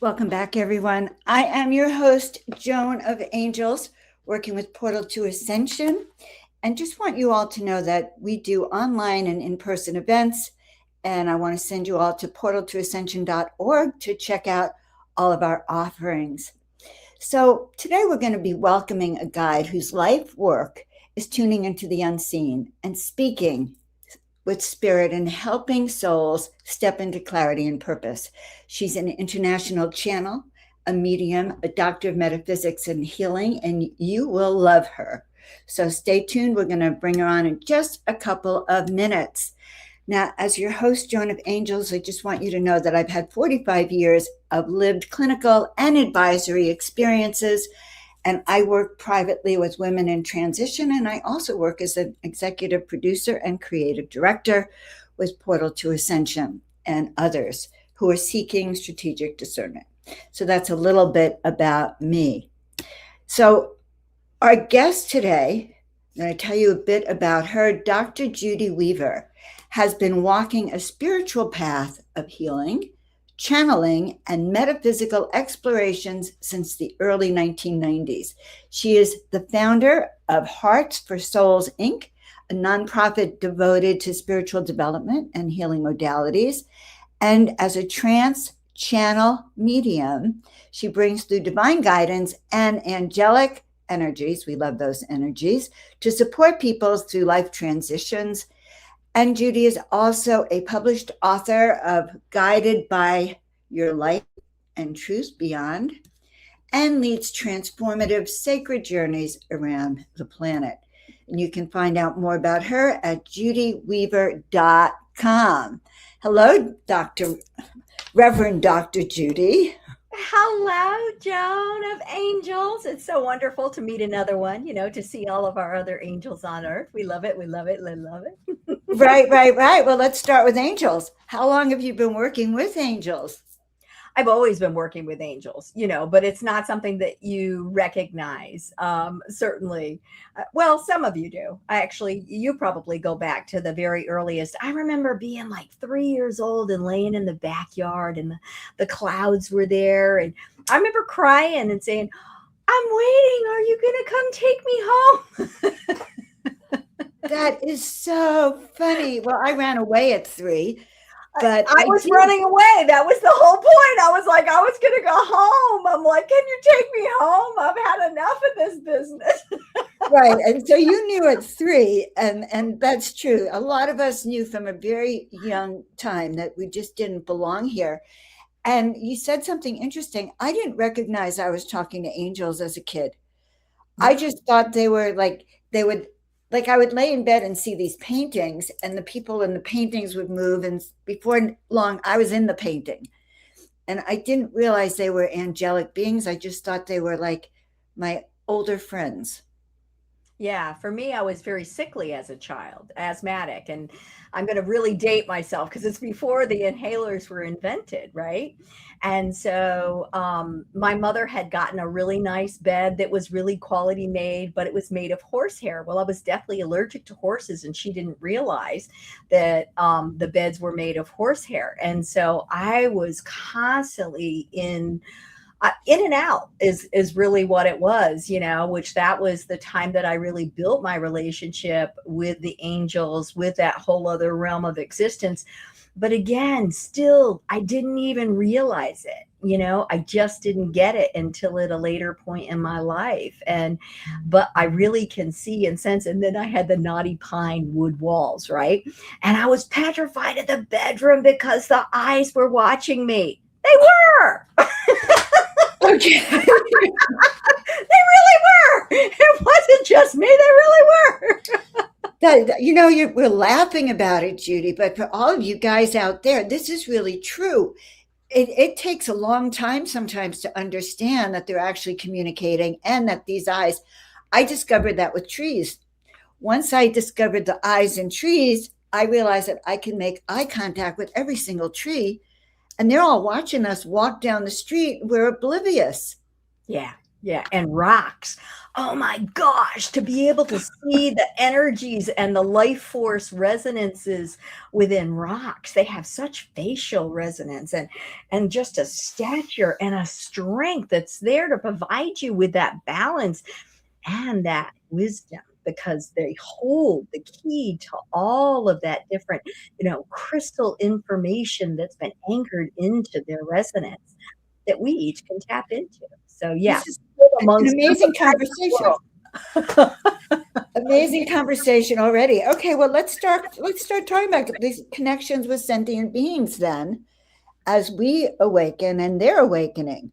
Welcome back, everyone. I am your host, Joan of Angels, working with Portal to Ascension. And just want you all to know that we do online and in person events. And I want to send you all to portaltoascension.org to check out all of our offerings. So today we're going to be welcoming a guide whose life work is tuning into the unseen and speaking with spirit and helping souls step into clarity and purpose. She's an international channel, a medium, a doctor of metaphysics and healing, and you will love her. So stay tuned. We're going to bring her on in just a couple of minutes. Now, as your host, Joan of Angels, I just want you to know that I've had 45 years of lived clinical and advisory experiences, and I work privately with women in transition, and I also work as an executive producer and creative director with Portal to Ascension and others who are seeking strategic discernment. So that's a little bit about me. So our guest today, I'm going to tell you a bit about her. Dr. Judy Weaver has been walking a spiritual path of healing, channeling, and metaphysical explorations since the early 1990s. She is the founder of Hearts for Souls, Inc., a nonprofit devoted to spiritual development and healing modalities. And as a trance channel medium, she brings through divine guidance and angelic energies, we love those energies, to support people through life transitions. And Judy is also a published author of Guided by Your Light and Truth Beyond, and leads transformative sacred journeys around the planet. And you can find out more about her at judyweaver.com. Hello, Reverend Dr. Judy. Hello, Joan of Angels. It's so wonderful to meet another one, to see all of our other angels on earth. We love it. We love it. We love it. Right. Well, let's start with angels. How long have you been working with angels? I've always been working with angels, but it's not something that you recognize. Certainly. Well, some of you do. You probably go back to the very earliest. I remember being like 3 years old and laying in the backyard and the clouds were there. And I remember crying and saying, I'm waiting. Are you going to come take me home? That is so funny. Well, I ran away at 3. But I was running away. That was the whole point. I was like, I was going to go home. I'm like, can you take me home? I've had enough of this business. Right. And so you knew at 3, and that's true. A lot of us knew from a very young time that we just didn't belong here. And you said something interesting. I didn't recognize I was talking to angels as a kid. I just thought they were like, I would lay in bed and see these paintings, and the people in the paintings would move. And before long, I was in the painting. And I didn't realize they were angelic beings. I just thought they were like my older friends. Yeah, for me, I was very sickly as a child, asthmatic. And I'm going to really date myself because it's before the inhalers were invented, right? And so my mother had gotten a really nice bed that was really quality made, but it was made of horsehair. Well, I was deathly allergic to horses, and she didn't realize that the beds were made of horsehair. And so I was constantly in and out is really what it was, which that was the time that I really built my relationship with the angels, with that whole other realm of existence. But again, still, I didn't even realize it. I just didn't get it until at a later point in my life. But I really can see and sense. And then I had the knotty pine wood walls, right? And I was petrified of the bedroom because the eyes were watching me. They were. Okay. They really were. It wasn't just me. They really were. We're laughing about it, Judy, but for all of you guys out there, this is really true. It takes a long time sometimes to understand that they're actually communicating, and that these eyes, I discovered that with trees. Once I discovered the eyes in trees, I realized that I can make eye contact with every single tree, and they're all watching us walk down the street. We're oblivious. Yeah. Yeah, and rocks. Oh my gosh, to be able to see the energies and the life force resonances within rocks. They have such facial resonance and just a stature and a strength that's there to provide you with that balance and that wisdom, because they hold the key to all of that different, crystal information that's been anchored into their resonance that we each can tap into. So yeah, This is an amongst amazing conversation. the world. Amazing conversation already. Okay, well, let's start talking about these connections with sentient beings then, as we awaken and they're awakening.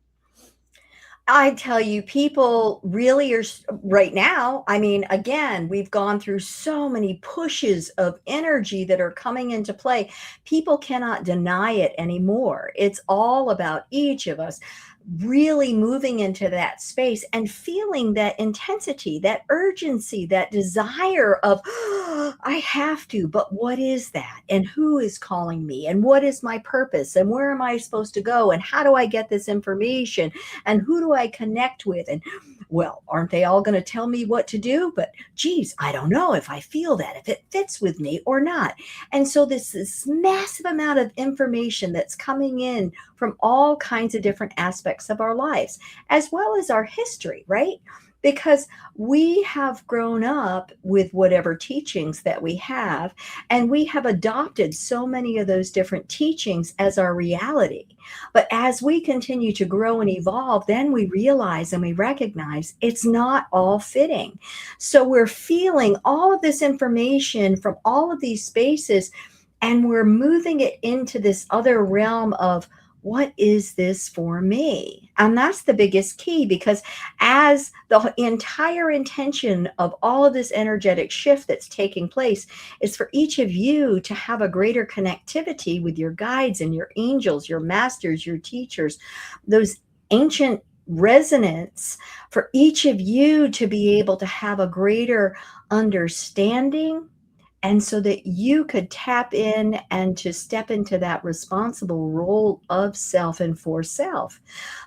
I tell you, people really are right now. I mean, again, we've gone through so many pushes of energy that are coming into play. People cannot deny it anymore. It's all about each of us really moving into that space and feeling that intensity, that urgency, that desire of, I have to, but what is that? And who is calling me? And what is my purpose? And where am I supposed to go? And how do I get this information? And who do I connect with? And well, aren't they all going to tell me what to do? But geez, I don't know if I feel that, if it fits with me or not. And so this massive amount of information that's coming in from all kinds of different aspects of our lives, as well as our history, right? Because we have grown up with whatever teachings that we have, and we have adopted so many of those different teachings as our reality. But as we continue to grow and evolve, then we realize and we recognize it's not all fitting. So we're feeling all of this information from all of these spaces, and we're moving it into this other realm of, what is this for me? And that's the biggest key, because as the entire intention of all of this energetic shift that's taking place is for each of you to have a greater connectivity with your guides and your angels, your masters, your teachers, those ancient resonance, for each of you to be able to have a greater understanding, and so that you could tap in and to step into that responsible role of self and for self.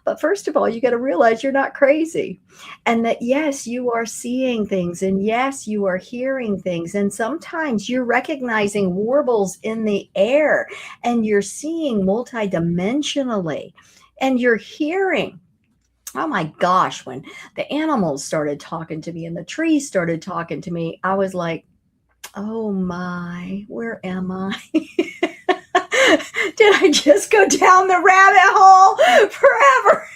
But first of all, you got to realize you're not crazy, and that yes, you are seeing things, and yes, you are hearing things. And sometimes you're recognizing warbles in the air, and you're seeing multidimensionally, and you're hearing. Oh my gosh, when the animals started talking to me and the trees started talking to me, I was like, oh my, where am I? Did I just go down the rabbit hole forever?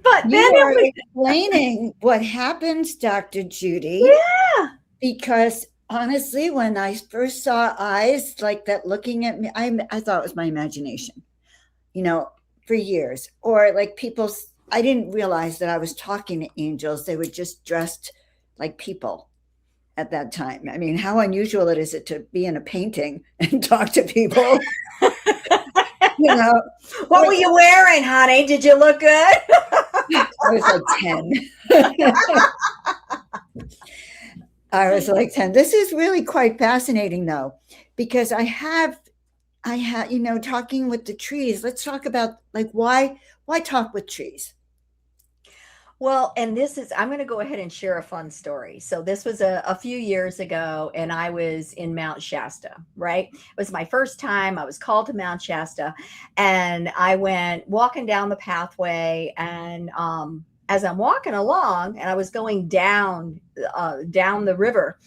But then You are it was, explaining what happens, Dr. Judy, yeah. because honestly, when I first saw eyes like that looking at me, I thought it was my imagination, you know, for years. Or like people, I didn't realize that I was talking to angels. They were just dressed like people at that time. I mean, how unusual it is it to be in a painting and talk to people, you know. What were you wearing, honey? Did you look good? I was like 10. I was like 10. This is really quite fascinating though, because talking with the trees. Let's talk about like why talk with trees? Well, and I'm going to go ahead and share a fun story. So, this was a few years ago, and I was in Mount Shasta, right? It was my first time. I was called to Mount Shasta, and I went walking down the pathway. And as I'm walking along, and I was going down the river,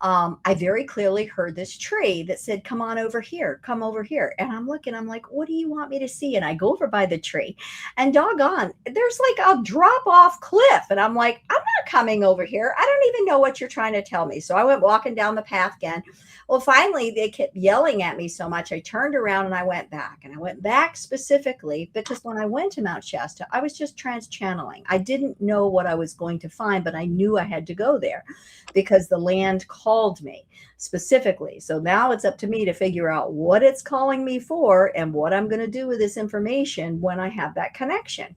I very clearly heard this tree that said, come on over here, come over here. And I'm looking, I'm like, what do you want me to see? And I go over by the tree, and doggone, there's like a drop off cliff. And I'm like, I'm not coming over here. I don't even know what you're trying to tell me. So I went walking down the path again. Well, finally, they kept yelling at me so much. I turned around and I went back. And I went back specifically because when I went to Mount Shasta, I was just trans channeling. I didn't know what I was going to find, but I knew I had to go there because the land called me specifically. So now it's up to me to figure out what it's calling me for and what I'm going to do with this information when I have that connection.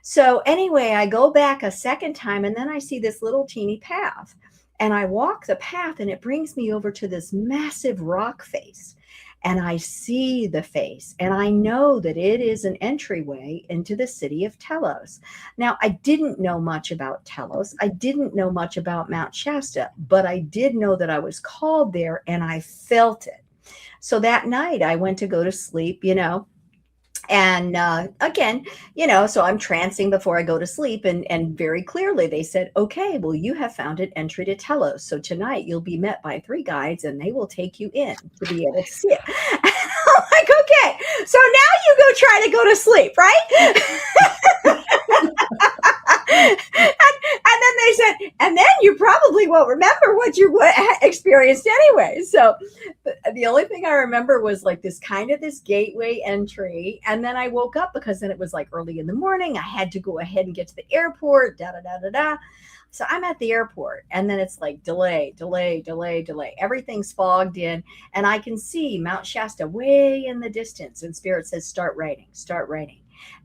So anyway, I go back a second time, and then I see this little teeny path, and I walk the path, and it brings me over to this massive rock face. and I see the face, and I know that it is an entryway into the city of Telos. Now, I didn't know much about Telos. I didn't know much about Mount Shasta, but I did know that I was called there, and I felt it. So that night I went to go to sleep, and again, so I'm trancing before I go to sleep, and very clearly they said, okay, well, you have found an entry to Telos. So tonight you'll be met by 3 guides, and they will take you in to be able to see it. I'm like, okay, so now you go try to go to sleep, right? And then they said, and then you probably won't remember what you experienced anyway. So the only thing I remember was like this gateway entry. And then I woke up because then it was like early in the morning. I had to go ahead and get to the airport, da, da, da, da, da. So I'm at the airport, and then it's like delay. Everything's fogged in, and I can see Mount Shasta way in the distance. And Spirit says, start writing.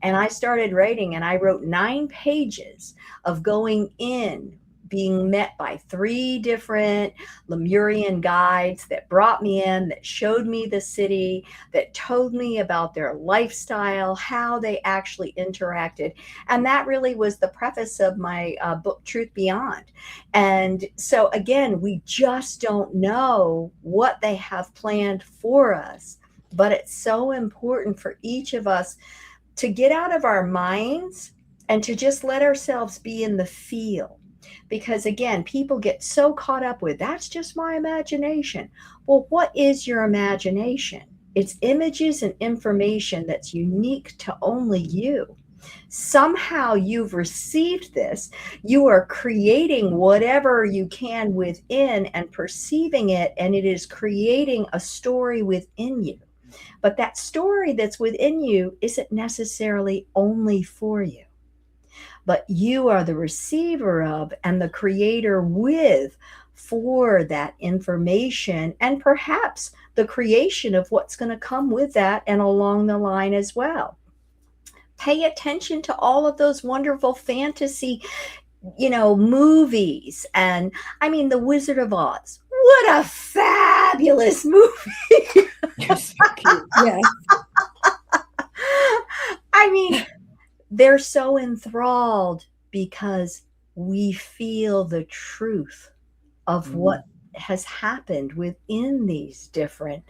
And I started writing, and I wrote 9 pages of going in, being met by 3 different Lemurian guides that brought me in, that showed me the city, that told me about their lifestyle, how they actually interacted. And that really was the preface of my book, Truth Beyond. And so again, we just don't know what they have planned for us, but it's so important for each of us to get out of our minds and to just let ourselves be in the feel. Because again, people get so caught up with, that's just my imagination. Well, what is your imagination? It's images and information that's unique to only you. Somehow you've received this. You are creating whatever you can within and perceiving it, and it is creating a story within you. But that story that's within you isn't necessarily only for you, but you are the receiver of and the creator with for that information, and perhaps the creation of what's going to come with that and along the line as well. Pay attention to all of those wonderful fantasy, movies. And I mean, The Wizard of Oz. What a fabulous movie. You're so cute. Yeah. I mean, they're so enthralled because we feel the truth of what has happened within these different,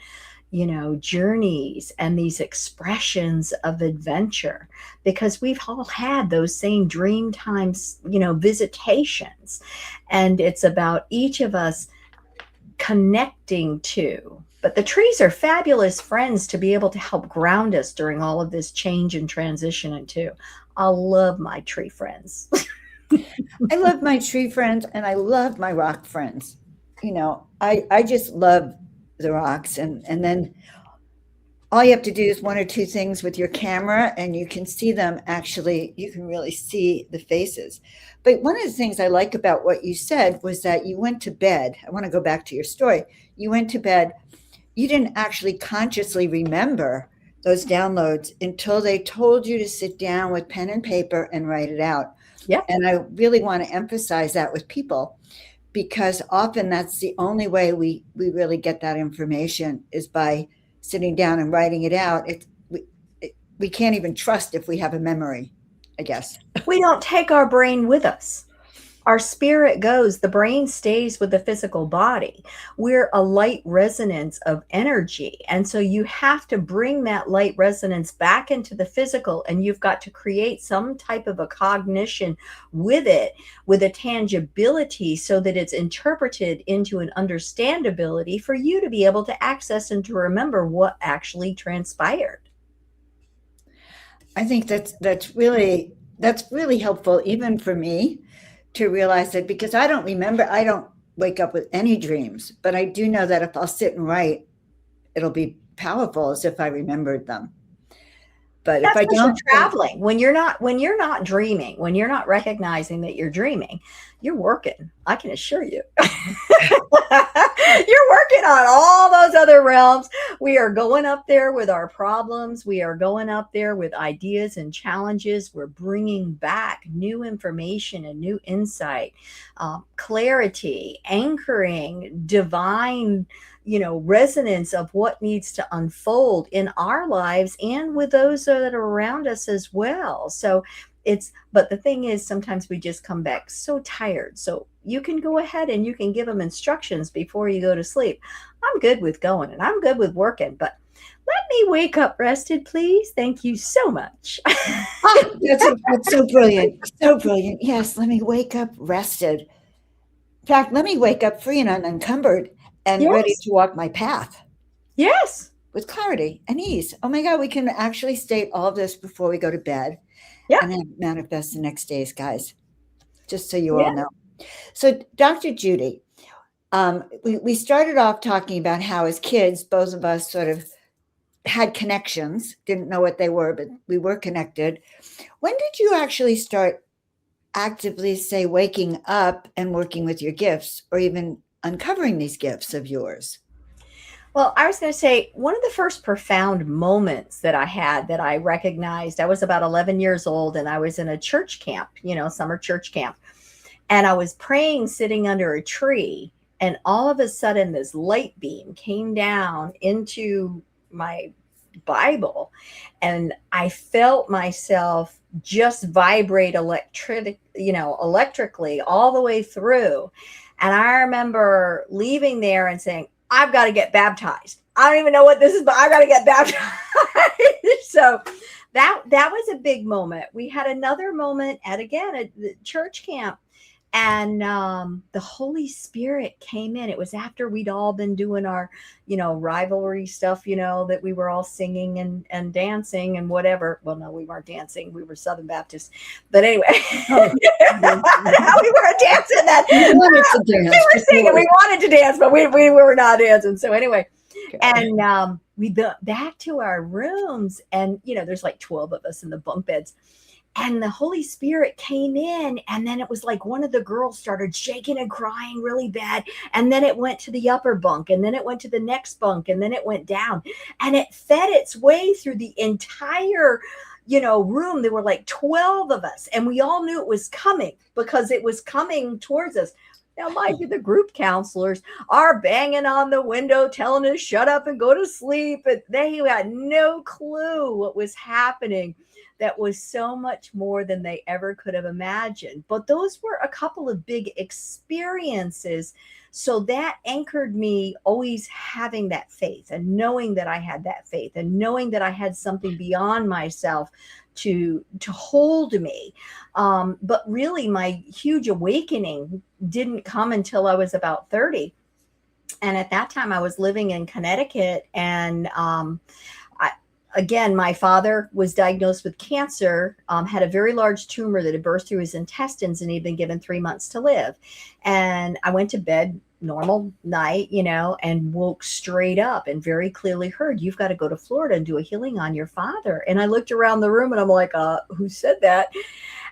journeys and these expressions of adventure, because we've all had those same dream times, visitations. And it's about each of us connecting to. But the trees are fabulous friends to be able to help ground us during all of this change and transition. And too, I love my tree friends. I love my tree friends, and I love my rock friends. I just love the rocks, and then all you have to do is 1 or 2 things with your camera, and you can see them. Actually, you can really see the faces. But one of the things I like about what you said was that you went to bed. I want to go back to your story. You went to bed. You didn't actually consciously remember those downloads until they told you to sit down with pen and paper and write it out. Yeah. And I really want to emphasize that with people, because often that's the only way we really get that information is by sitting down and writing it out. We can't even trust if we have a memory, I guess. We don't take our brain with us. Our spirit goes, the brain stays with the physical body. We're a light resonance of energy. And so you have to bring that light resonance back into the physical, and you've got to create some type of a cognition with it, with a tangibility, so that it's interpreted into an understandability for you to be able to access and to remember what actually transpired. I think that's really helpful, even for me, to realize that, because I don't wake up with any dreams, but I do know that if I'll sit and write, it'll be powerful as if I remembered them. But That's if I don't, traveling, when you're not dreaming, when you're not recognizing that you're dreaming, you're working. I can assure you. You're working on all those other realms. We are going up there with our problems. We are going up there with ideas and challenges. We're bringing back new information and new insight, clarity, anchoring, divine resonance of what needs to unfold in our lives and with those that are around us as well. So but the thing is, sometimes we just come back so tired. So you can go ahead and you can give them instructions before you go to sleep. I'm good with going and I'm good with working, but let me wake up rested, please. Thank you so much. Oh, that's so brilliant. So brilliant. Yes, let me wake up rested. In fact, let me wake up free and unencumbered and ready Yes. to walk my path Yes. with clarity and ease. Oh my God, we can actually state all of this before we go to bed Yeah. and then manifest the next days, guys, just so you Yeah. all know. So, Dr. Judy, we started off talking about how as kids, both of us sort of had connections, didn't know what they were, but we were connected. When did you actually start actively, say, waking up and working with your gifts or even uncovering these gifts of yours? Well, I was going to say one of the first profound moments that I had that I recognized, I was about 11 years old and I was in a church camp, summer church camp. And I was praying sitting under a tree. And all of a sudden, this light beam came down into my Bible. And I felt myself just vibrate electrically all the way through. And I remember leaving there and saying, I've got to get baptized. I don't even know what this is, but I got to get baptized. So that was a big moment. We had another moment at the church camp, and the Holy Spirit came in. It was after we'd all been doing our rivalry stuff, that we were all singing and dancing and whatever. Well, no, we weren't dancing, we were Southern Baptists, but anyway. Oh, No, we weren't dancing then. we wanted to dance. We were singing, we wanted to dance, but we were not dancing. So anyway, Okay. and we went back to our rooms, and there's like 12 of us in the bunk beds. And the Holy Spirit came in, and then it was like one of the girls started shaking and crying really bad. And then it went to the upper bunk, and then it went to the next bunk, and then it went down. And it fed its way through the entire room. There were like 12 of us, and we all knew it was coming because it was coming towards us. Now, mind you, the group counselors are banging on the window, telling us shut up and go to sleep. And they had no clue what was happening. That was so much more than they ever could have imagined. But those were a couple of big experiences. So that anchored me always having that faith and knowing that I had that faith and knowing that I had something beyond myself to hold me. But really, my huge awakening didn't come until I was about 30. And at that time, I was living in Connecticut, and again, my father was diagnosed with cancer, had a very large tumor that had burst through his intestines, and he'd been given 3 months to live. And I went to bed, normal night, and woke straight up and very clearly heard, you've got to go to Florida and do a healing on your father. And I looked around the room and I'm like, who said that?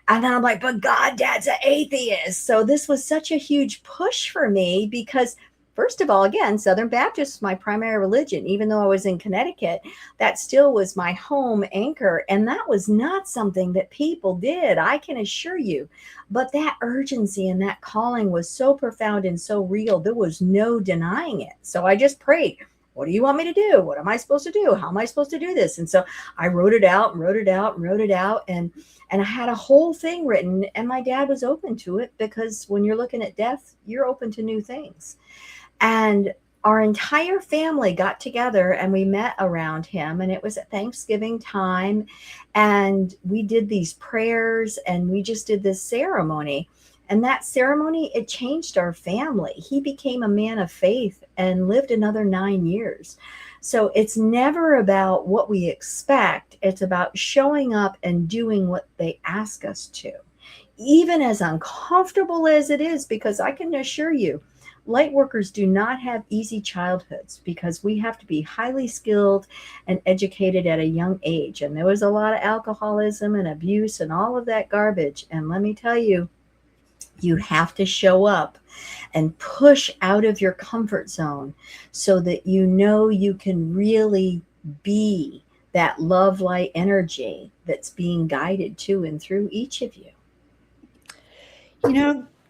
And then I'm like, but God, Dad's an atheist. So this was such a huge push for me because, first of all, again, Southern Baptist is my primary religion. Even though I was in Connecticut, that still was my home anchor. And that was not something that people did, I can assure you. But that urgency and that calling was so profound and so real, there was no denying it. So I just prayed, what do you want me to do? What am I supposed to do? How am I supposed to do this? And so I wrote it out and wrote it out and wrote it out. And I had a whole thing written, and my dad was open to it because when you're looking at death, you're open to new things. And our entire family got together and we met around him, and it was at Thanksgiving time. And we did these prayers and we just did this ceremony. And that ceremony, it changed our family. He became a man of faith and lived another 9 years. So it's never about what we expect. It's about showing up and doing what they ask us to, even as uncomfortable as it is, because I can assure you, light workers do not have easy childhoods because we have to be highly skilled and educated at a young age. And there was a lot of alcoholism and abuse and all of that garbage. And let me tell you, you have to show up and push out of your comfort zone so that you can really be that love light energy that's being guided to and through each of you.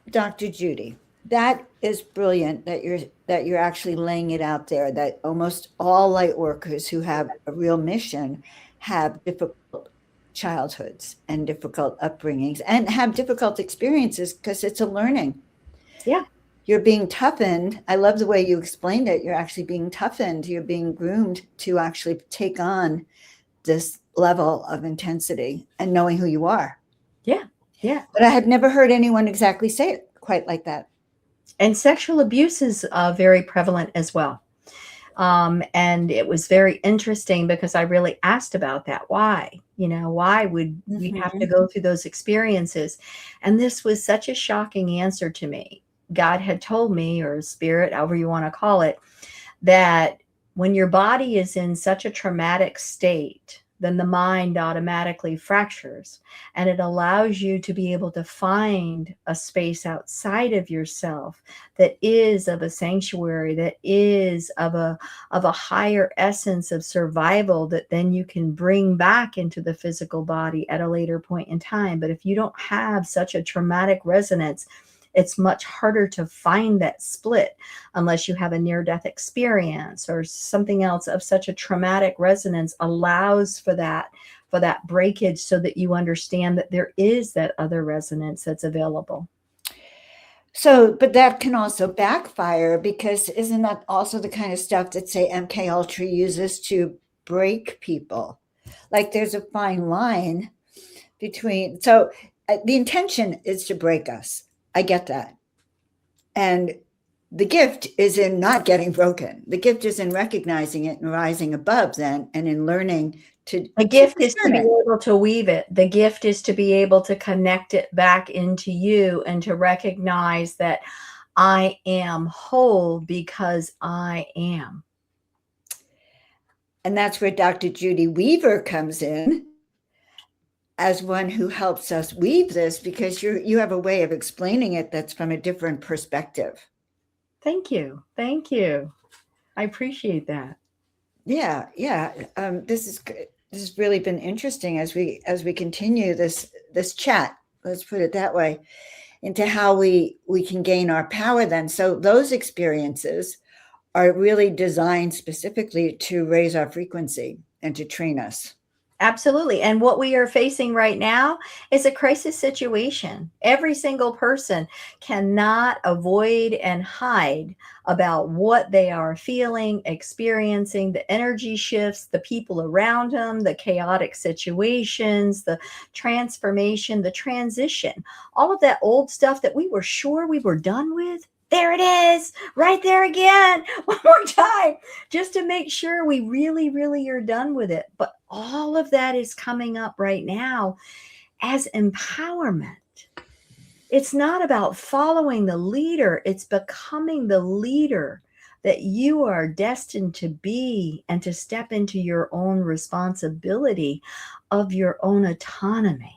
Dr. Judy, That is brilliant that you're actually laying it out there, that almost all light workers who have a real mission have difficult childhoods and difficult upbringings and have difficult experiences because it's a learning. Yeah. You're being toughened. I love the way you explained it. You're actually being toughened. You're being groomed to actually take on this level of intensity and knowing who you are. Yeah. Yeah. But I had never heard anyone exactly say it quite like that. And sexual abuse is very prevalent as well. And it was very interesting because I really asked about that. Why? Why would we have to Mhm. go through those experiences? And this was such a shocking answer to me. God had told me, or spirit, however you want to call it, that when your body is in such a traumatic state, then the mind automatically fractures, and it allows you to be able to find a space outside of yourself that is of a sanctuary, that is of a higher essence of survival, that then you can bring back into the physical body at a later point in time. But if you don't have such a traumatic resonance, it's much harder to find that split unless you have a near-death experience or something else of such a traumatic resonance allows for that breakage, so that you understand that there is that other resonance that's available. So, but that can also backfire, because isn't that also the kind of stuff that, say, MK Ultra uses to break people? Like there's a fine line between, so the intention is to break us. I get that. And the gift is in not getting broken. The gift is in recognizing it and rising above then, and in learning to The gift is to discern be it. able to weave it. The gift is to be able to connect it back into you and to recognize that I am whole because I am. And that's where Dr. Judy Weaver comes in as one who helps us weave this, because you have a way of explaining it that's from a different perspective. Thank you. Thank you. I appreciate that. Yeah, yeah. This has really been interesting as we continue this chat. Let's put it that way, into how we can gain our power. Then, so those experiences are really designed specifically to raise our frequency and to train us. Absolutely. And what we are facing right now is a crisis situation. Every single person cannot avoid and hide about what they are feeling, experiencing, the energy shifts, the people around them, the chaotic situations, the transformation, the transition, all of that old stuff that we were sure we were done with. There it is, right there again, one more time, just to make sure we really, really are done with it. But all of that is coming up right now as empowerment. It's not about following the leader, it's becoming the leader that you are destined to be, and to step into your own responsibility of your own autonomy.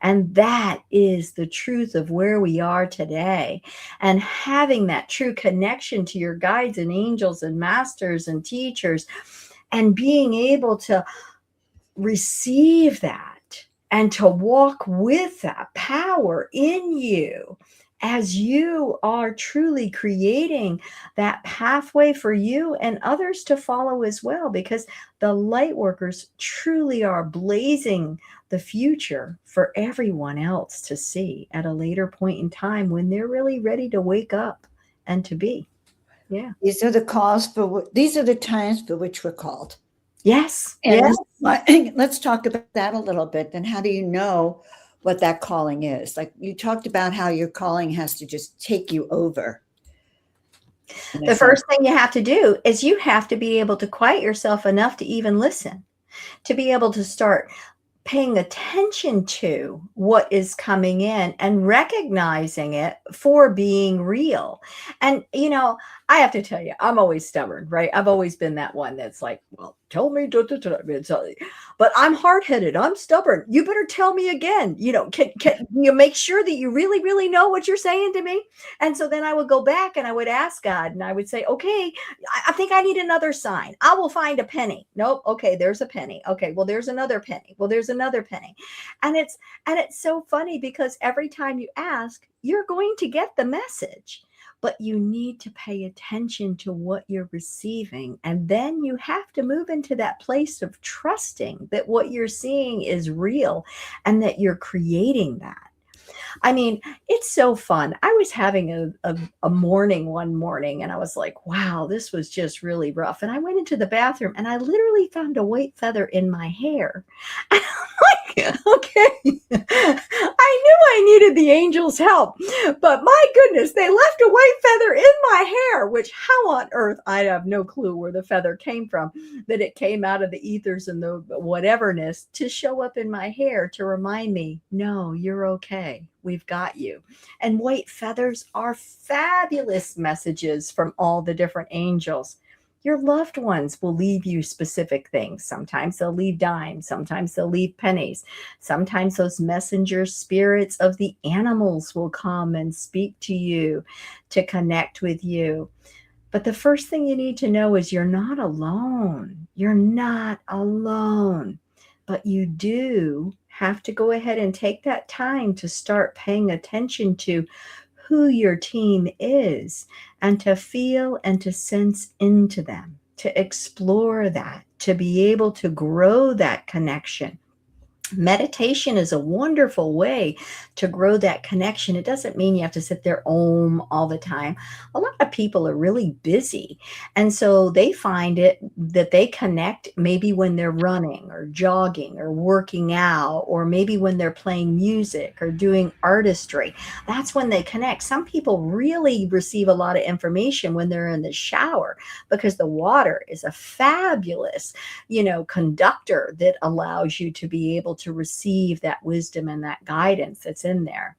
And that is the truth of where we are today. And having that true connection to your guides and angels and masters and teachers, and being able to receive that and to walk with that power in you as you are truly creating that pathway for you and others to follow as well, because the light workers truly are blazing the future for everyone else to see at a later point in time when they're really ready to wake up and to be. Yeah. These are the times for which we're called. Yes. And Yes. let's talk about that a little bit. Then how do you know what that calling is? Like you talked about how your calling has to just take you over. The first thing you have to do is you have to be able to quiet yourself enough to even listen, to be able to start paying attention to what is coming in and recognizing it for being real. And, I have to tell you, I'm always stubborn, right? I've always been that one that's like, well, tell me, but I'm hard-headed. I'm stubborn. You better tell me again. Can you make sure that you really, really know what you're saying to me? And so then I would go back and I would ask God, and I would say, okay, I think I need another sign. I will find a penny. Nope. Okay. There's a penny. Okay. Well, there's another penny. Well, there's another penny. And it's so funny because every time you ask, you're going to get the message. but you need to pay attention to what you're receiving. And then you have to move into that place of trusting that what you're seeing is real and that you're creating that. I mean, it's so fun. I was having a morning one morning and I was like, wow, this was just really rough. And I went into the bathroom and I literally found a white feather in my hair. And I'm like, okay, I knew I needed the angels' help, but my goodness, they left a white feather in my hair, which how on earth, I have no clue where the feather came from, that it came out of the ethers and the whateverness to show up in my hair to remind me, no, you're okay. We've got you. And white feathers are fabulous messages from all the different angels. Your loved ones will leave you specific things. Sometimes they'll leave dimes. Sometimes they'll leave pennies. Sometimes those messenger spirits of the animals will come and speak to you to connect with you. But the first thing you need to know is you're not alone. You're not alone. But you do have to go ahead and take that time to start paying attention to who your team is and to feel and to sense into them, to explore that, to be able to grow that connection. Meditation is a wonderful way to grow that connection. It doesn't mean you have to sit there all the time. A lot of people are really busy. And so they find it that they connect maybe when they're running or jogging or working out, or maybe when they're playing music or doing artistry. That's when they connect. Some people really receive a lot of information when they're in the shower, because the water is a fabulous, conductor that allows you to be able to receive that wisdom and that guidance that's in there.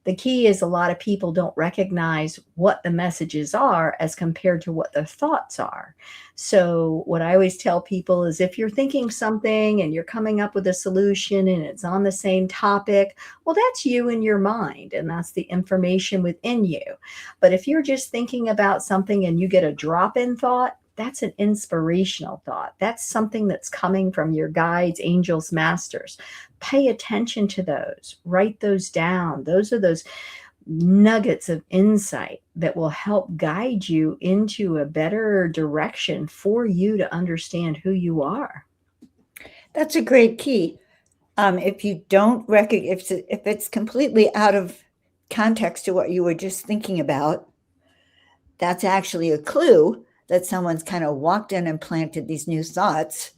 The key is a lot of people don't recognize what the messages are as compared to what their thoughts are. So what I always tell people is, if you're thinking something and you're coming up with a solution and it's on the same topic, well, that's you in your mind, and that's the information within you. But if you're just thinking about something and you get a drop-in thought, that's an inspirational thought. That's something that's coming from your guides, angels, masters. Pay attention to those. Write those down. Those are those nuggets of insight that will help guide you into a better direction for you to understand who you are. That's a great key. If you don't recognize, if it's completely out of context to what you were just thinking about, that's actually a clue that someone's kind of walked in and planted these new thoughts.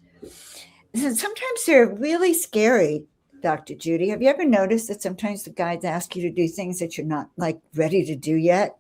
And sometimes they're really scary, Dr. Judy. Have you ever noticed that sometimes the guides ask you to do things that you're not like ready to do yet?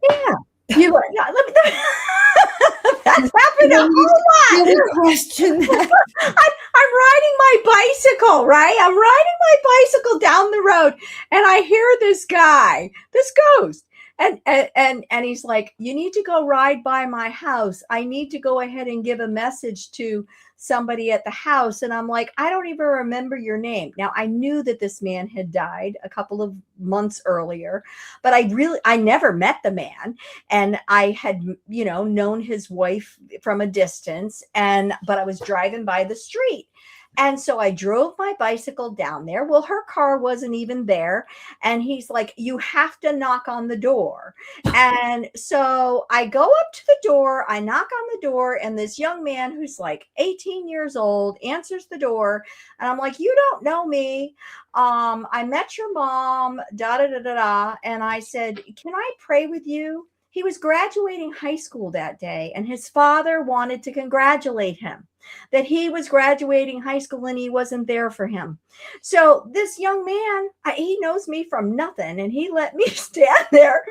Yeah. You look at that. That's happened a whole lot. Question that. I'm riding my bicycle, right? I'm riding my bicycle down the road and I hear this guy, this ghost. And he's like, you need to go ride by my house. I need to go ahead and give a message to somebody at the house. And I'm like, I don't even remember your name. Now, I knew that this man had died a couple of months earlier, but I never met the man. And I had, known his wife from a distance, but I was driving by the street. And so I drove my bicycle down there. Well, her car wasn't even there. And he's like, you have to knock on the door. And so I go up to the door, I knock on the door, and this young man who's like 18 years old answers the door. And I'm like, you don't know me. I met your mom, da, da, da, da, da. And I said, can I pray with you? He was graduating high school that day, and his father wanted to congratulate him that he was graduating high school and he wasn't there for him. So this young man, he knows me from nothing, and he let me stand there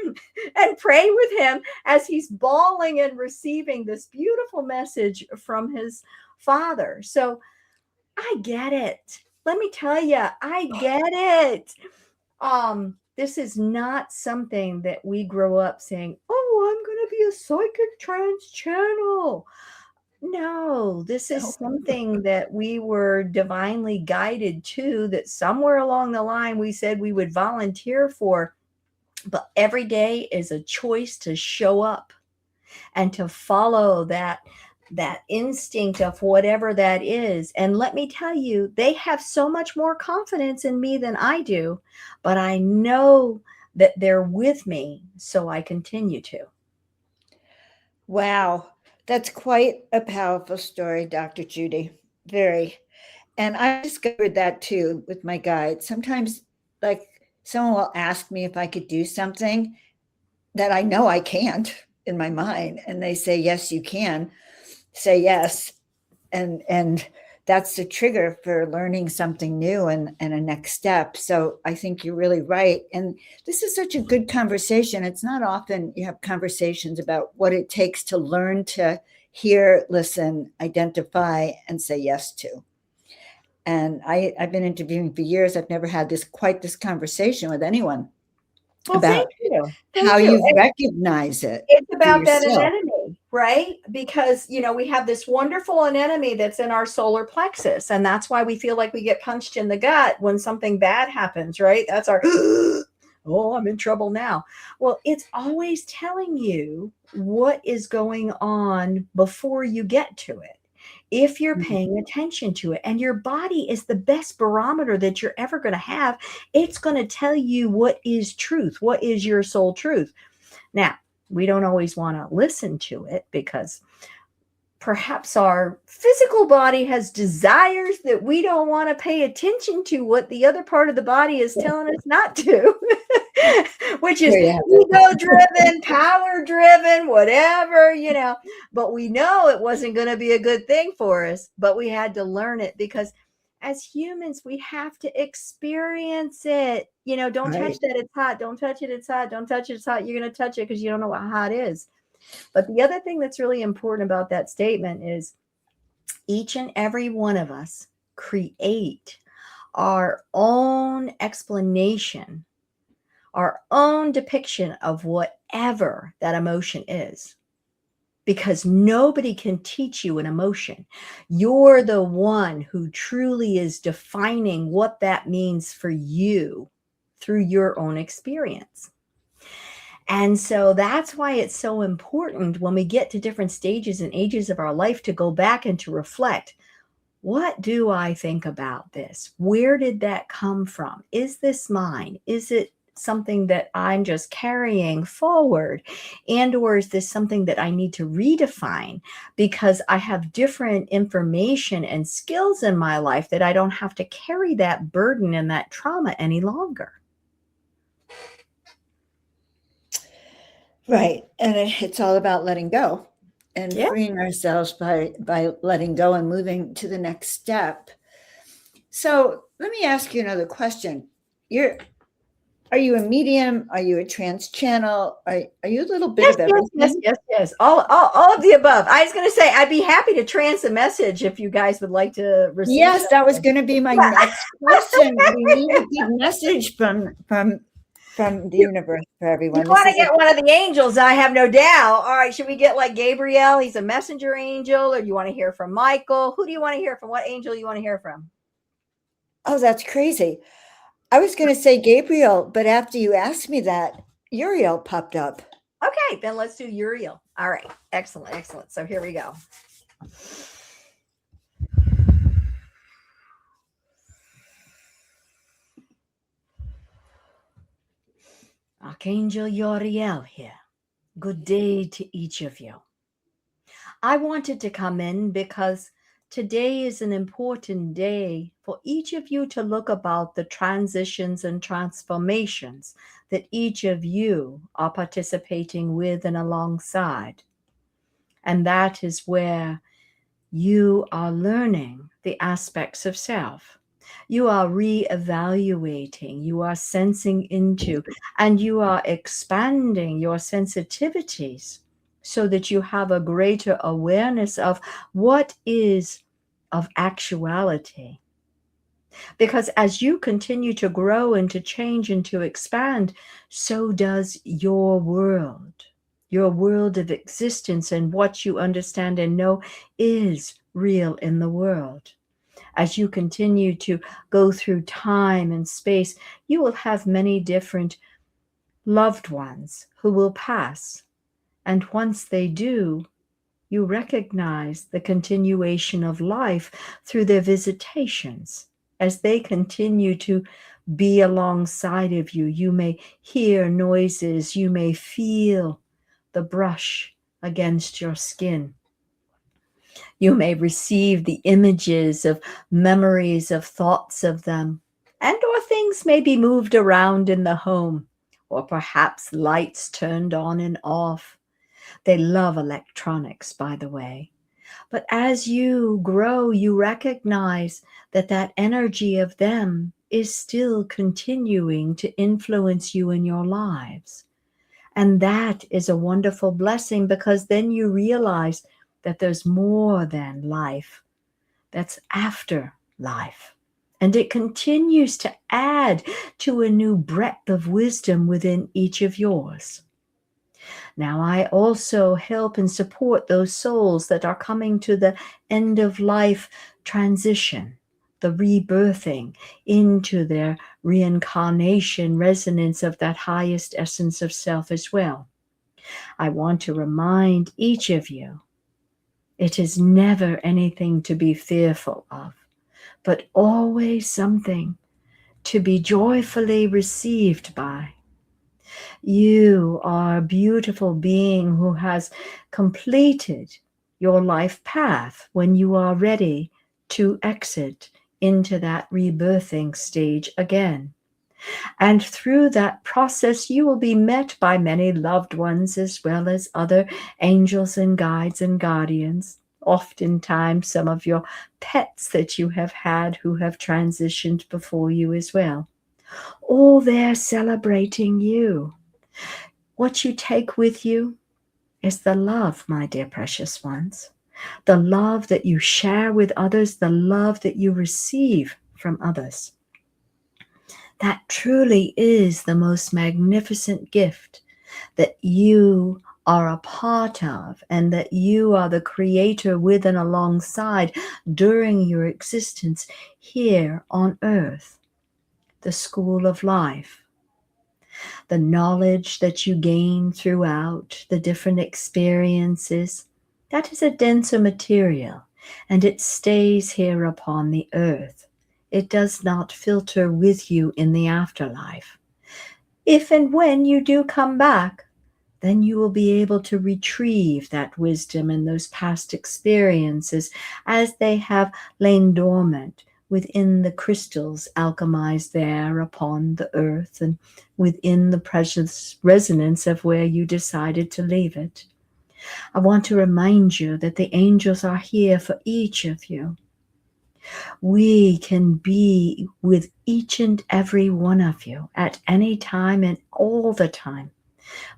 and pray with him as he's bawling and receiving this beautiful message from his father. So I get it. Let me tell you, I get it. This is not something that we grow up saying, oh, I'm going to be a psychic trance channel. No, this is something that we were divinely guided to, that somewhere along the line we said we would volunteer for. But every day is a choice to show up and to follow that instinct of whatever that is. And let me tell you, they have so much more confidence in me than I do, but I know that they're with me, so I continue to. Wow, that's quite a powerful story, Dr. Judy. Very. And I discovered that too with my guides. Sometimes, like, someone will ask me if I could do something that I know I can't in my mind, and they say, "Yes, you can." Say yes, and that's the trigger for learning something new and a next step. So I think you're really right. And this is such a good conversation. It's not often you have conversations about what it takes to learn to hear, listen, identify, and say yes to. And I've been interviewing for years. I've never had this conversation with anyone Well, thank about you. how Thank you. you recognize it It's for about that yourself. anemone, right? Because, we have this wonderful anemone that's in our solar plexus. And that's why we feel like we get punched in the gut when something bad happens, right? That's our, oh, I'm in trouble now. Well, it's always telling you what is going on before you get to it, if you're Mhm. paying attention to it. And your body is the best barometer that you're ever going to have. It's going to tell you what is truth, what is your soul truth. Now, we don't always want to listen to it because perhaps our physical body has desires that we don't want to pay attention to what the other part of the body is telling us not to, which is There you have it. ego driven, power driven, whatever, But we know it wasn't going to be a good thing for us, but we had to learn it because as humans, we have to experience it. Don't touch Right. that. It's hot. Don't touch it. It's hot. Don't touch it. It's hot. You're going to touch it because you don't know what hot is. But the other thing that's really important about that statement is each and every one of us create our own explanation, our own depiction of whatever that emotion is. Because nobody can teach you an emotion. You're the one who truly is defining what that means for you through your own experience. And so that's why it's so important when we get to different stages and ages of our life to go back and to reflect. What do I think about this? Where did that come from? Is this mine? Is it something that I'm just carrying forward? Or is this something that I need to redefine because I have different information and skills in my life that I don't have to carry that burden and that trauma any longer? Right. And it's all about letting go and Yeah. freeing ourselves by letting go and moving to the next step. So let me ask you another question. Are you a medium? Are you a trans channel? Are you a little bit Yes, of yes, yes, everything? yes, yes. All of the above. I was going to say, I'd be happy to trans a message if you guys would like to receive Yes, that was something. going to be my next question. We need a good message from the universe for You everyone. This want to is a get one of the angels, I have no doubt. All right, should we get like Gabriel? He's a messenger angel. Or do you want to hear from Michael? Who do you want to hear from? What angel you want to hear from? Oh, that's crazy. I was going to say Gabriel, but after you asked me that, Uriel popped up. Okay, then let's do Uriel. All right, excellent, excellent. So here we go. Archangel Uriel here. Good day to each of you. I wanted to come in because today is an important day for each of you to look about the transitions and transformations that each of you are participating with and alongside. And that is where you are learning the aspects of self. You are re-evaluating, you are sensing into, and you are expanding your sensitivities so that you have a greater awareness of what is of actuality. Because as you continue to grow and to change and to expand, so does your world of existence, and what you understand and know is real in the world. As you continue to go through time and space, you will have many different loved ones who will pass. And once they do, you recognize the continuation of life through their visitations as they continue to be alongside of you. You may hear noises, you may feel the brush against your skin. You may receive the images of memories of thoughts of them, and or things may be moved around in the home, or perhaps lights turned on and off. They love electronics, by the way. But as you grow, you recognize that that energy of them is still continuing to influence you in your lives. And that is a wonderful blessing, because then you realize that there's more than life that's after life. And it continues to add to a new breadth of wisdom within each of yours. Now, I also help and support those souls that are coming to the end of life transition, the rebirthing into their reincarnation resonance of that highest essence of self as well. I want to remind each of you, it is never anything to be fearful of, but always something to be joyfully received by. You are a beautiful being who has completed your life path when you are ready to exit into that rebirthing stage again. And through that process, you will be met by many loved ones, as well as other angels and guides and guardians. Oftentimes, some of your pets that you have had who have transitioned before you as well. All there celebrating you. What you take with you is the love, my dear precious ones. The love that you share with others, the love that you receive from others. That truly is the most magnificent gift that you are a part of, and that you are the creator with and alongside during your existence here on earth, the school of life. The knowledge that you gain throughout the different experiences, that is a denser material, and it stays here upon the earth. It does not filter with you in the afterlife. If and when you do come back, then you will be able to retrieve that wisdom and those past experiences as they have lain dormant within the crystals alchemized there upon the earth, and within the precious resonance of where you decided to leave it. I want to remind you that the angels are here for each of you. We can be with each and every one of you at any time and all the time.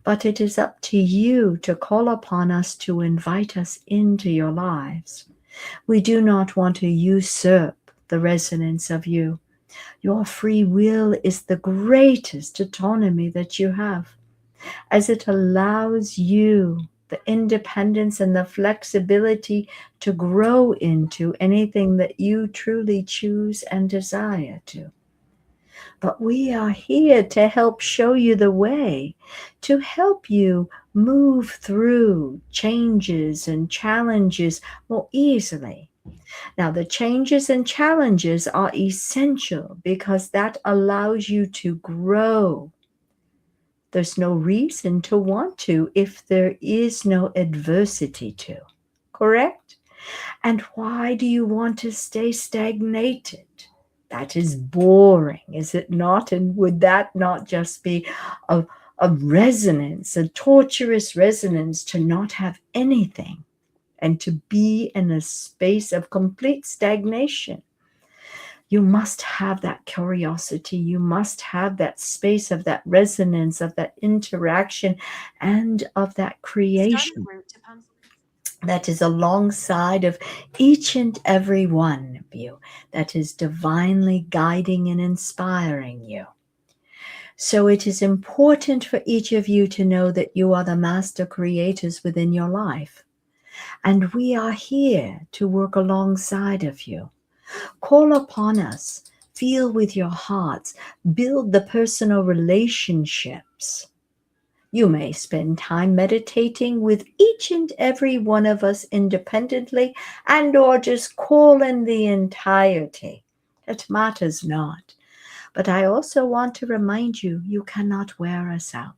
But it is up to you to call upon us to invite us into your lives. We do not want to usurp the resonance of you. Your free will is the greatest autonomy that you have, as it allows you the independence and the flexibility to grow into anything that you truly choose and desire to. But we are here to help show you the way, to help you move through changes and challenges more easily. Now, the changes and challenges are essential because that allows you to grow. There's no reason to want to if there is no adversity to, correct? And why do you want to stay stagnated? That is boring, is it not? And would that not just be a resonance, a torturous resonance to not have anything and to be in a space of complete stagnation? You must have that curiosity. You must have that space of that resonance, of that interaction, and of that creation that is alongside of each and every one of you, that is divinely guiding and inspiring you. So it is important for each of you to know that you are the master creators within your life. And we are here to work alongside of you. Call upon us, feel with your hearts, build the personal relationships. You may spend time meditating with each and every one of us independently, and or just call in the entirety It matters not. But I also want to remind you, you cannot wear us out.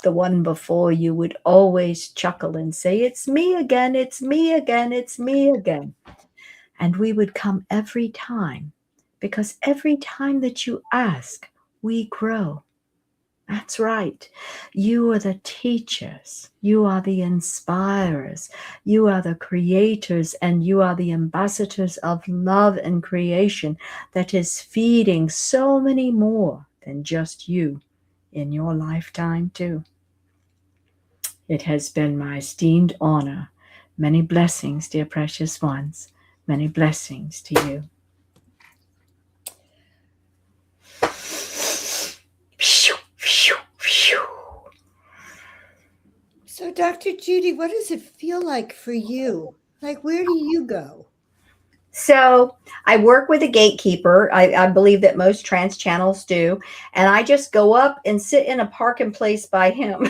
The one before you would always chuckle and say, it's me again, it's me again, it's me again. And we would come every time, because every time that you ask, we grow. That's right. You are the teachers. You are the inspirers. You are the creators, and you are the ambassadors of love and creation that is feeding so many more than just you in your lifetime too. It has been my esteemed honor. Many blessings, dear precious ones. Many blessings to you. So, Dr. Judy, what does it feel like for you? Like, where do you go? So I work with a gatekeeper. I believe that most trance channels do. And I just go up and sit in a parking place by him.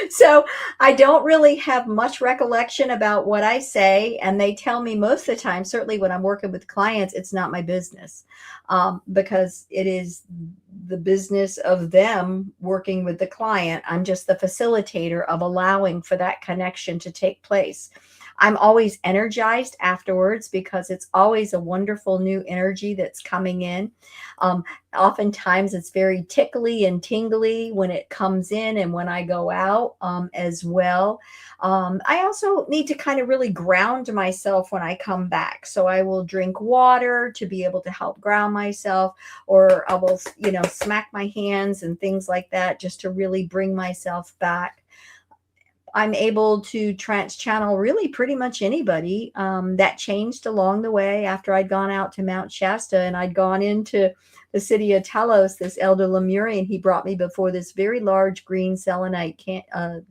So I don't really have much recollection about what I say. And they tell me most of the time, certainly when I'm working with clients, it's not my business, because it is the business of them working with the client. I'm just the facilitator of allowing for that connection to take place. I'm always energized afterwards because it's always a wonderful new energy that's coming in. Oftentimes it's very tickly and tingly when it comes in and when I go out as well. I also need to kind of really ground myself when I come back. So I will drink water to be able to help ground myself, or I will, smack my hands and things like that just to really bring myself back. I'm able to trance channel really pretty much anybody. That changed along the way after I'd gone out to Mount Shasta and I'd gone into the city of Telos, this elder Lemurian. He brought me before this very large green selenite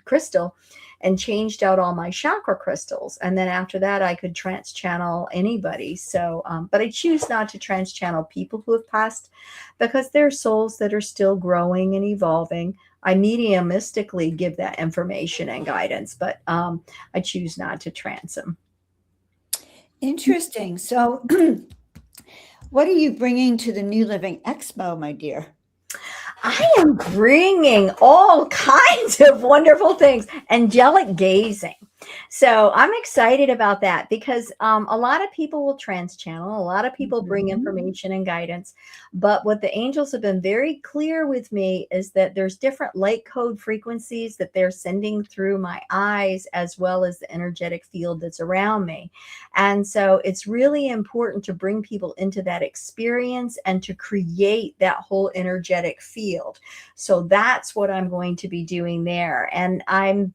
crystal and changed out all my chakra crystals. And then after that, I could trance channel anybody. So, but I choose not to trance channel people who have passed because they're souls that are still growing and evolving. I mediumistically give that information and guidance, but I choose not to trance them. Interesting. So, what are you bringing to the New Living Expo, my dear? I am bringing all kinds of wonderful things. Angelic gazing. So I'm excited about that because a lot of people will trance channel. A lot of people bring information and guidance. But what the angels have been very clear with me is that there's different light code frequencies that they're sending through my eyes as well as the energetic field that's around me. And so it's really important to bring people into that experience and to create that whole energetic field. So that's what I'm going to be doing there. And I'm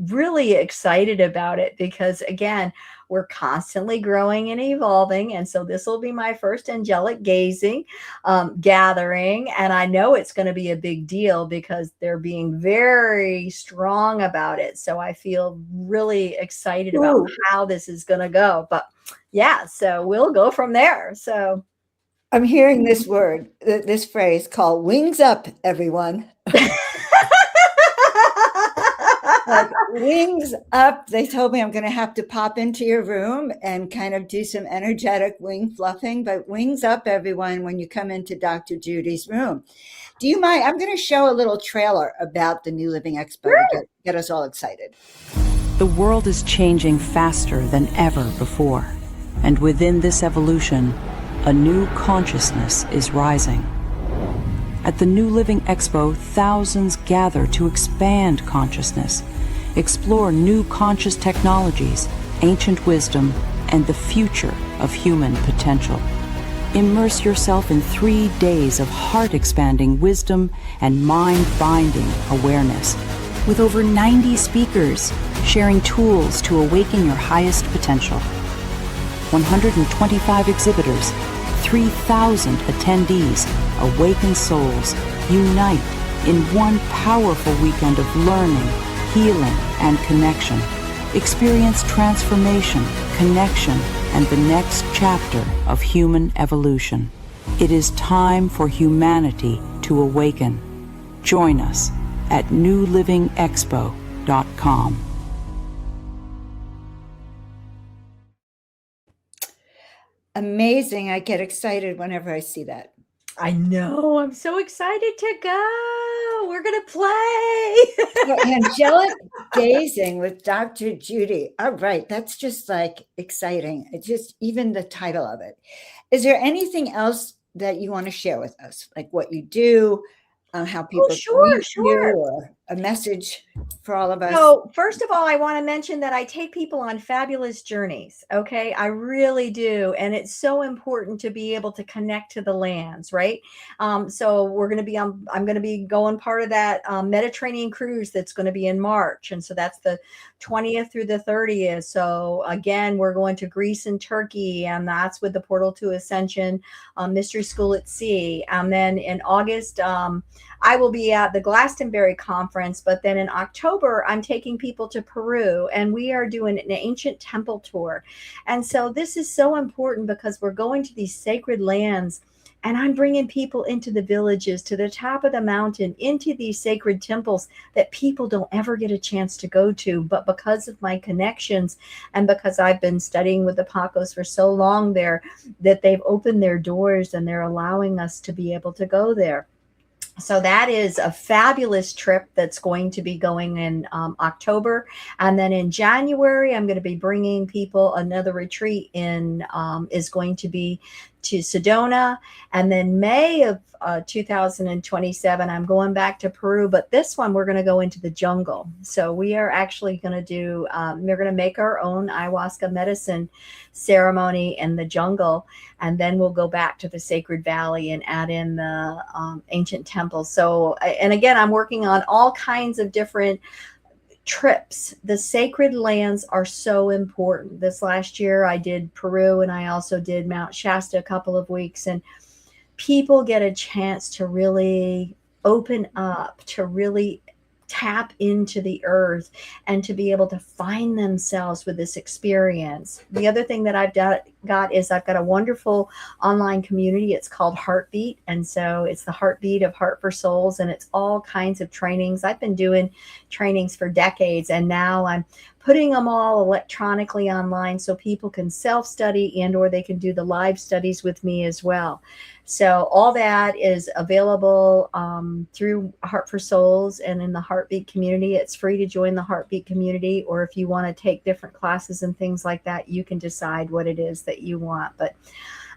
really excited about it because, again, we're constantly growing and evolving. And so this will be my first angelic gazing gathering. And I know it's going to be a big deal because they're being very strong about it. So I feel really excited about how this is going to go. But yeah, so we'll go from there. So I'm hearing this word, this phrase called wings up, everyone. Like, wings up. They told me I'm going to have to pop into your room and kind of do some energetic wing fluffing, but wings up, everyone, when you come into Dr. Judy's room. Do you mind? I'm going to show a little trailer about the New Living Expo to get us all excited. The world is changing faster than ever before, and within this evolution, a new consciousness is rising. At the New Living Expo, thousands gather to expand consciousness, explore new conscious technologies, ancient wisdom, and the future of human potential. Immerse yourself in 3 days of heart-expanding wisdom and mind-binding awareness, with over 90 speakers sharing tools to awaken your highest potential. 125 exhibitors, 3,000 attendees, awakened souls unite in one powerful weekend of learning, healing, and connection. Experience transformation, connection, and the next chapter of human evolution. It is time for humanity to awaken. Join us at newlivingexpo.com. amazing. I get excited whenever I see that. I know. I'm so excited to go. We're going to play. So, angelic gazing with Dr. Judy. All right. That's just like exciting. It's just even the title of it. Is there anything else that you want to share with us? Like what you do, how people Sure, reach you, sure. or a message for all of us? So, first of all, I want to mention that I take people on fabulous journeys. Okay. I really do. And it's so important to be able to connect to the lands, right? So, I'm going to be going part of that Mediterranean cruise that's going to be in March. And so that's the 20th through the 30th. So, again, we're going to Greece and Turkey, and that's with the Portal to Ascension Mystery School at Sea. And then in August, I will be at the Glastonbury conference, but then in October, I'm taking people to Peru, and we are doing an ancient temple tour. And so this is so important because we're going to these sacred lands, and I'm bringing people into the villages, to the top of the mountain, into these sacred temples that people don't ever get a chance to go to. But because of my connections and because I've been studying with the Pacos for so long there, that they've opened their doors and they're allowing us to be able to go there. So that is a fabulous trip that's going to be going in October. And then in January, I'm going to be bringing people another retreat is going to be to Sedona. And then May of 2027, I'm going back to Peru. But this one, we're going to go into the jungle. So we are actually going to we're going to make our own ayahuasca medicine ceremony in the jungle. And then we'll go back to the Sacred Valley and add in the ancient temples. So, and again, I'm working on all kinds of different trips. The sacred lands are so important. This last year I did Peru, and I also did Mount Shasta a couple of weeks, and people get a chance to really open up, to really tap into the earth, and to be able to find themselves with this experience. The other thing that I've got is I've got a wonderful online community. It's called Heartbeat. And so it's the heartbeat of Heart for Souls, and it's all kinds of trainings. I've been doing trainings for decades, and now I'm putting them all electronically online so people can self-study or they can do the live studies with me as well. So all that is available through Heart for Souls and in the Heartbeat community. It's free to join the Heartbeat community, or if you want to take different classes and things like that, you can decide what it is that you want. But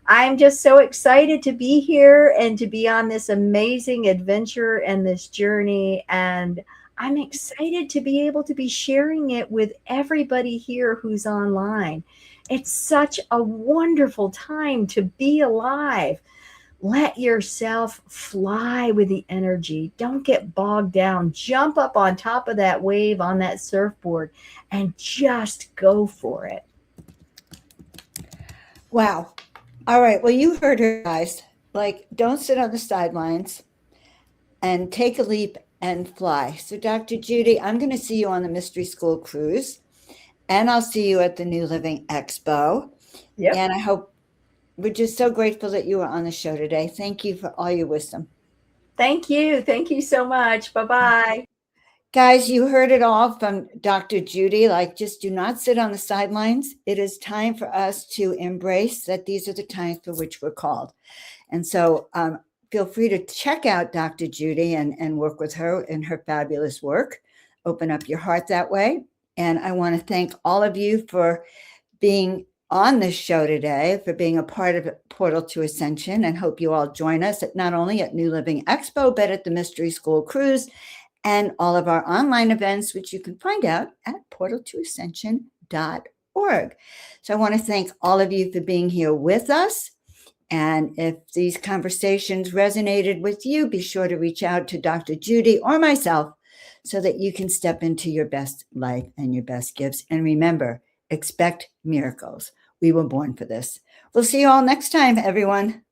I'm just so excited to be here and to be on this amazing adventure and this journey. And I'm excited to be able to be sharing it with everybody here who's online. It's such a wonderful time to be alive. Let yourself fly with the energy. Don't get bogged down. Jump up on top of that wave on that surfboard and just go for it. Wow. All right. Well, you heard her, guys. Like, don't sit on the sidelines and take a leap and fly. So, Dr. Judy, I'm going to see you on the Mystery School cruise, and I'll see you at the New Living Expo. Yep. And I hope we're just so grateful that you were on the show today. Thank you for all your wisdom. Thank you. Thank you so much. Bye-bye. Guys, you heard it all from Dr. Judy. Like, just do not sit on the sidelines. It is time for us to embrace that these are the times for which we're called. And so feel free to check out Dr. Judy and work with her in her fabulous work. Open up your heart that way. And I want to thank all of you for being on this show today, for being a part of Portal to Ascension, and hope you all join us not only at New Living Expo, but at the Mystery School Cruise and all of our online events, which you can find out at portaltoascension.org. So I want to thank all of you for being here with us. And if these conversations resonated with you, be sure to reach out to Dr. Judy or myself so that you can step into your best life and your best gifts. And remember, expect miracles. We were born for this. We'll see you all next time, everyone.